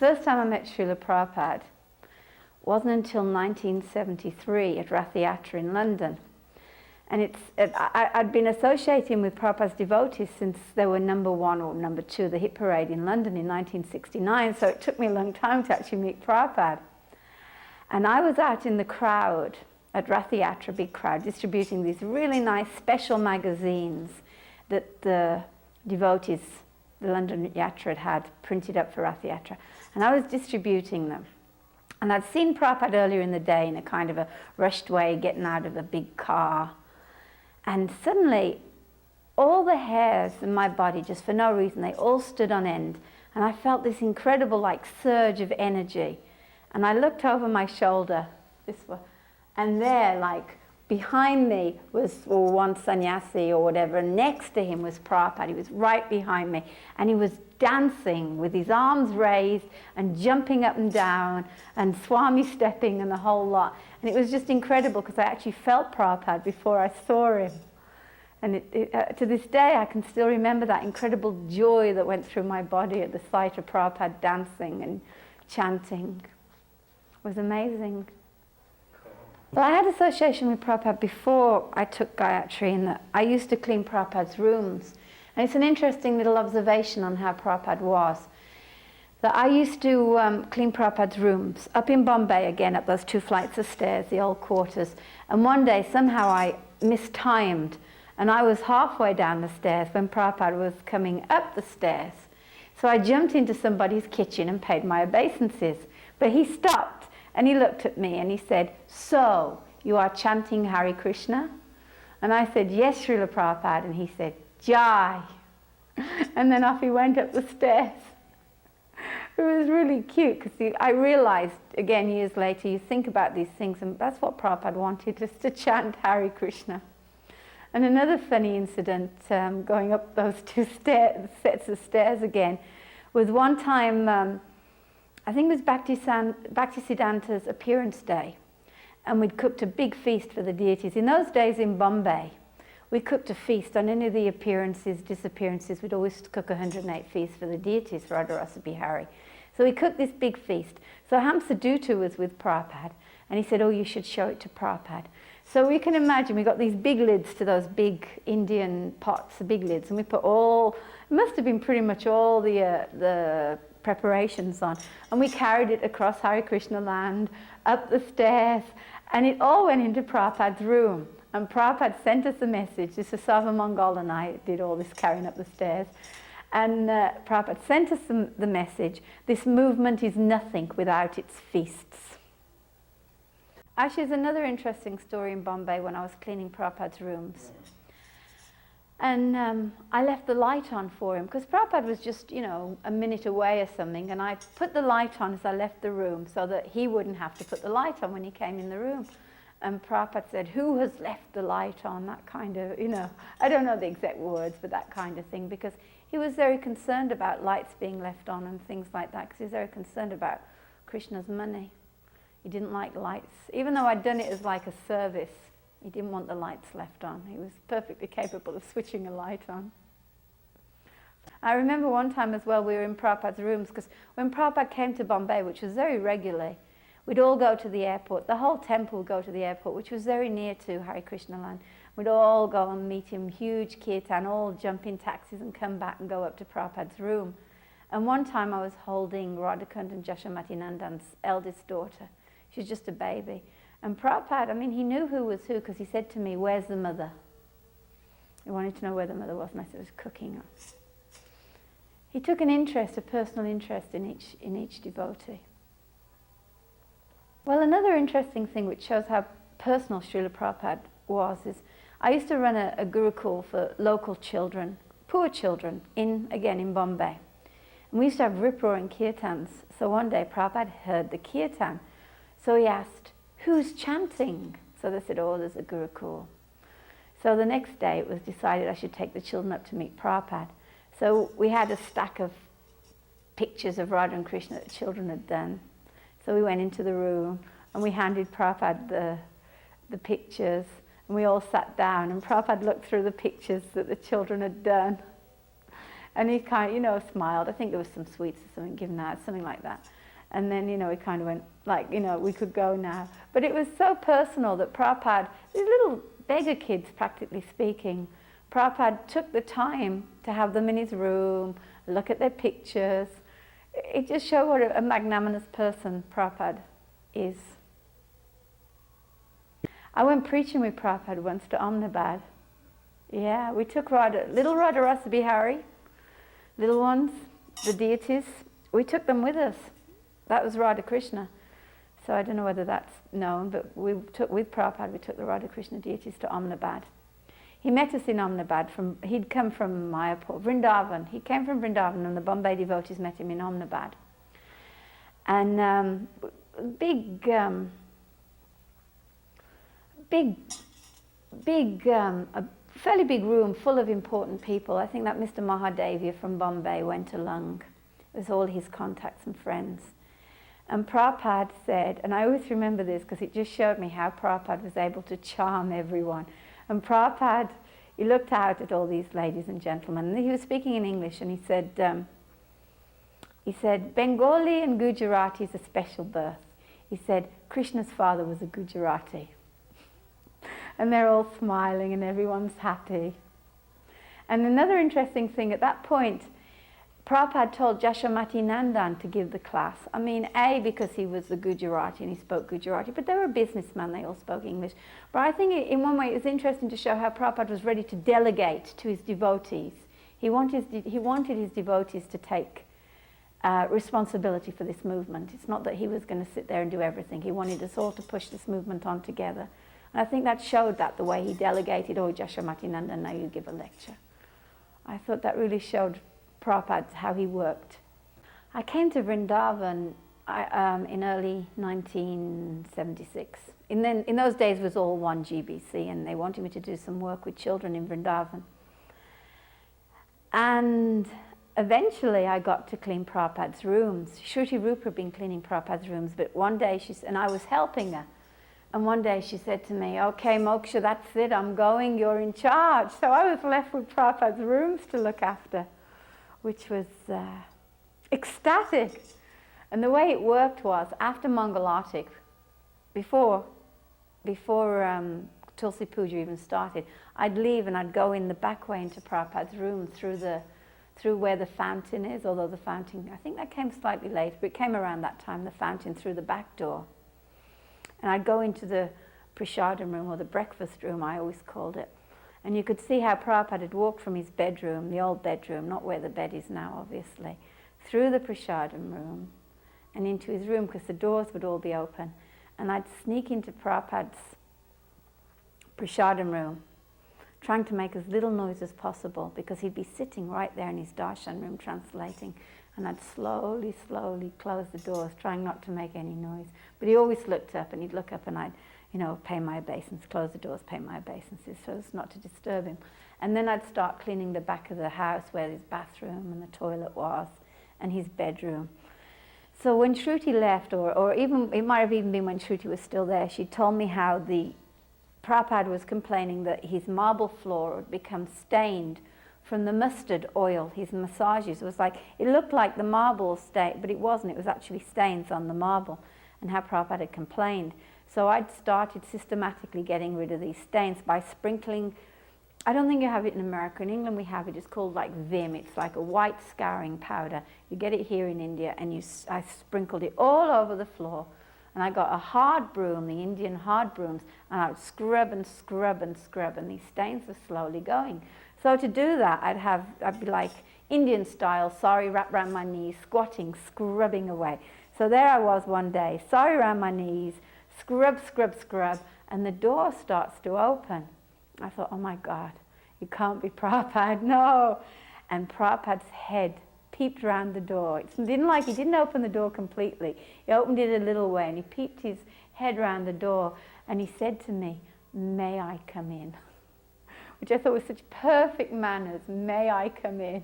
first time I met Srila Prabhupada wasn't until 1973 at Rath Yatra in London. And I'd been associating with Prabhupada's devotees since they were #1 or #2, the hit parade in London in 1969, so it took me a long time to actually meet Prabhupada. And I was out in the crowd at Rath Yatra, big crowd, distributing these really nice special magazines that the devotees, the London Yatra had printed up for Rath Yatra. And I was distributing them. And I'd seen Prabhupada earlier in the day in a kind of a rushed way, getting out of a big car. And suddenly, all the hairs in my body, just for no reason, they all stood on end. And I felt this incredible, like, surge of energy. And I looked over my shoulder, this way, and there, like, behind me was one sannyasi or whatever, and next to him was Prabhupada. He was right behind me. And he was dancing with his arms raised and jumping up and down and Swami stepping and the whole lot. And it was just incredible because I actually felt Prabhupada before I saw him. And to this day, I can still remember that incredible joy that went through my body at the sight of Prabhupada dancing and chanting. It was amazing. Well, I had association with Prabhupada before I took Gayatri in that I used to clean Prabhupada's rooms. And it's an interesting little observation on how Prabhupada was. That I used to clean Prabhupada's rooms up in Bombay, again, up those 2 flights of stairs, the old quarters. And one day, somehow I mistimed, and I was halfway down the stairs when Prabhupada was coming up the stairs. So I jumped into somebody's kitchen and paid my obeisances. But he stopped, and he looked at me, and he said, "So, you are chanting Hare Krishna?" And I said, "Yes, Srila Prabhupada." And he said, "Jai." And then off he went up the stairs. It was really cute because I realized, again, years later, you think about these things, and that's what Prabhupada wanted, us to chant Hare Krishna. And another funny incident, going up those 2 sets of stairs again, was one time, I think it was Bhaktisiddhanta's appearance day, and we'd cooked a big feast for the deities. In those days in Bombay, we cooked a feast on any of the appearances, disappearances. We'd always cook 108 feasts for the deities, for Radharasa Bihari. So we cooked this big feast. So Hamsa Dutu was with Prabhupada, and he said, "Oh, you should show it to Prabhupada." So you can imagine, we got these big lids to those big Indian pots, the big lids, and we put it must have been pretty much all the preparations on. And we carried it across Hare Krishna land, up the stairs, and it all went into Prabhupada's room. And Prabhupada sent us a message. This is Sava Mongol and I did all this carrying up the stairs. And Prabhupada sent us the message, "This movement is nothing without its feasts." Actually, there's another interesting story in Bombay when I was cleaning Prabhupada's rooms. And I left the light on for him because Prabhupada was just, a minute away or something. And I put the light on as I left the room so that he wouldn't have to put the light on when he came in the room. And Prabhupada said, "Who has left the light on?" That kind of, I don't know the exact words, but that kind of thing, because he was very concerned about lights being left on and things like that, because he was very concerned about Krishna's money. He didn't like lights. Even though I'd done it as like a service, he didn't want the lights left on. He was perfectly capable of switching a light on. I remember one time as well, we were in Prabhupada's rooms, because when Prabhupada came to Bombay, which was very regularly, we'd all go to the airport. The whole temple would go to the airport, which was very near to Hare Krishna land. We'd all go and meet him, huge kirtan, all jump in taxis and come back and go up to Prabhupada's room. And one time I was holding Radhakund and Jashamati Nandan's eldest daughter. She was just a baby. And Prabhupada, he knew who was who, because he said to me, "Where's the mother?" He wanted to know where the mother was, and I said, "It was cooking." He took a personal interest in each devotee. Well, another interesting thing which shows how personal Srila Prabhupada was is I used to run a Gurukul for local children, poor children, in Bombay. And we used to have rip-roaring kirtans. So one day Prabhupada heard the kirtan. So he asked, "Who's chanting?" So they said, "Oh, there's a Gurukul." So the next day it was decided I should take the children up to meet Prabhupada. So we had a stack of pictures of Radha and Krishna that the children had done. So we went into the room and we handed Prabhupada the pictures, and we all sat down, and Prabhupada looked through the pictures that the children had done. And he kind of, smiled. I think there was some sweets or something given out, something like that. And then, he kind of went, like, we could go now. But it was so personal that Prabhupada, these little beggar kids, practically speaking, Prabhupada took the time to have them in his room, look at their pictures. It just showed what a magnanimous person Prabhupada is. I went preaching with Prabhupada once to Ahmedabad. Yeah, we took little Radharasa Bihari, little ones, the deities. We took them with us. That was Radha Krishna. So I don't know whether that's known, but with Prabhupada, we took the Radha Krishna deities to Ahmedabad. He met us in Ahmedabad. He'd come from Mayapur, Vrindavan. He came from Vrindavan, and the Bombay devotees met him in Ahmedabad. And a fairly big room full of important people. I think that Mr. Mahadevia from Bombay went along. It was all his contacts and friends. And Prabhupada said, and I always remember this because it just showed me how Prabhupada was able to charm everyone. And Prabhupada, he looked out at all these ladies and gentlemen, and he was speaking in English, and he said, Bengali and Gujarati is a special birth. He said, Krishna's father was a Gujarati. And they're all smiling and everyone's happy. And another interesting thing, at that point, Prabhupada told Jashamati Nandan to give the class. I mean, because he was the Gujarati and he spoke Gujarati, but they were a businessman, they all spoke English. But I think in one way it was interesting to show how Prabhupada was ready to delegate to his devotees. He wanted his devotees to take responsibility for this movement. It's not that he was going to sit there and do everything. He wanted us all to push this movement on together. And I think that showed that the way he delegated, Jashamati Nandan, now you give a lecture. I thought that really showed Prabhupada how he worked. I came to Vrindavan in early 1976. In those days it was all one GBC, and they wanted me to do some work with children in Vrindavan. And eventually I got to clean Prabhupada's rooms. Shruti Rupa had been cleaning Prabhupada's rooms, but one day and I was helping her. And one day she said to me, okay, Moksha, that's it, I'm going, you're in charge. So I was left with Prabhupada's rooms to look after, which was ecstatic. And the way it worked was, after Mangal Artik, before Tulsi Puja even started, I'd leave and I'd go in the back way into Prabhupada's room through where the fountain is, although the fountain, I think that came slightly late, but it came around that time, the fountain through the back door. And I'd go into the prasadam room, or the breakfast room, I always called it. And you could see how Prabhupada had walked from his bedroom, the old bedroom, not where the bed is now, obviously, through the prasadam room and into his room, because the doors would all be open. And I'd sneak into Prabhupada's prasadam room, trying to make as little noise as possible, because he'd be sitting right there in his darshan room translating. And I'd slowly, slowly close the doors, trying not to make any noise. But he always looked up, and he'd look up, and I'd, pay my obeisance, close the doors, pay my obeisances, so as not to disturb him. And then I'd start cleaning the back of the house where his bathroom and the toilet was, and his bedroom. So when Shruti left, or even, it might have even been when Shruti was still there, she told me how the Prabhupada was complaining that his marble floor had become stained from the mustard oil, his massages. It looked like the marble stain, but it wasn't. It was actually stains on the marble, and how Prabhupada had complained. So I'd started systematically getting rid of these stains by sprinkling, I don't think you have it in America. In England we have it. It's called like Vim. It's like a white scouring powder. You get it here in India, and I sprinkled it all over the floor. And I got a hard broom, the Indian hard brooms, and I would scrub and scrub and scrub, and these stains were slowly going. So to do that, I'd be like Indian style, sari wrapped around my knees, squatting, scrubbing away. So there I was one day, sari around my knees, scrub, scrub, scrub, and the door starts to open. I thought, oh my God, it can't be Prabhupada, no. And Prabhupada's head peeped around the door. He didn't open the door completely. He opened it a little way, and he peeped his head around the door, and he said to me, may I come in? Which I thought was such perfect manners, may I come in?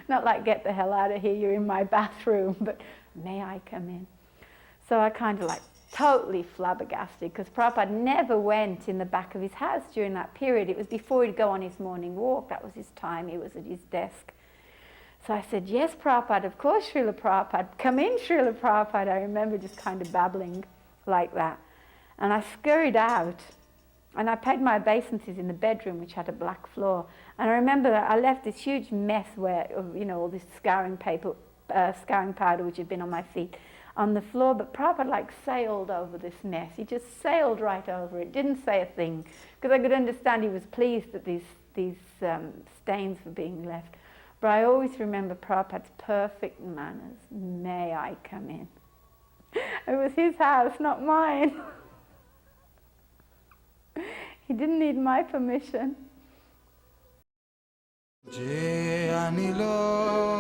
Not like, get the hell out of here, you're in my bathroom, but may I come in? So I kind of like totally flabbergasted, because Prabhupada never went in the back of his house during that period. It was before he'd go on his morning walk. That was his time. He was at his desk. So I said, yes, Prabhupada, of course, Srila Prabhupada. Come in, Srila Prabhupada. I remember just kind of babbling like that. And I scurried out. And I paid my obeisances in the bedroom, which had a black floor. And I remember that I left this huge mess where, you know, all this scouring paper, scouring powder, which had been on my feet, on the floor. But Prabhupada like sailed over this mess. He just sailed right over it, didn't say a thing, because I could understand he was pleased that these stains were being left. But I always remember Prabhupada's perfect manners. May I come in? It was his house, not mine. He didn't need my permission. Je anilo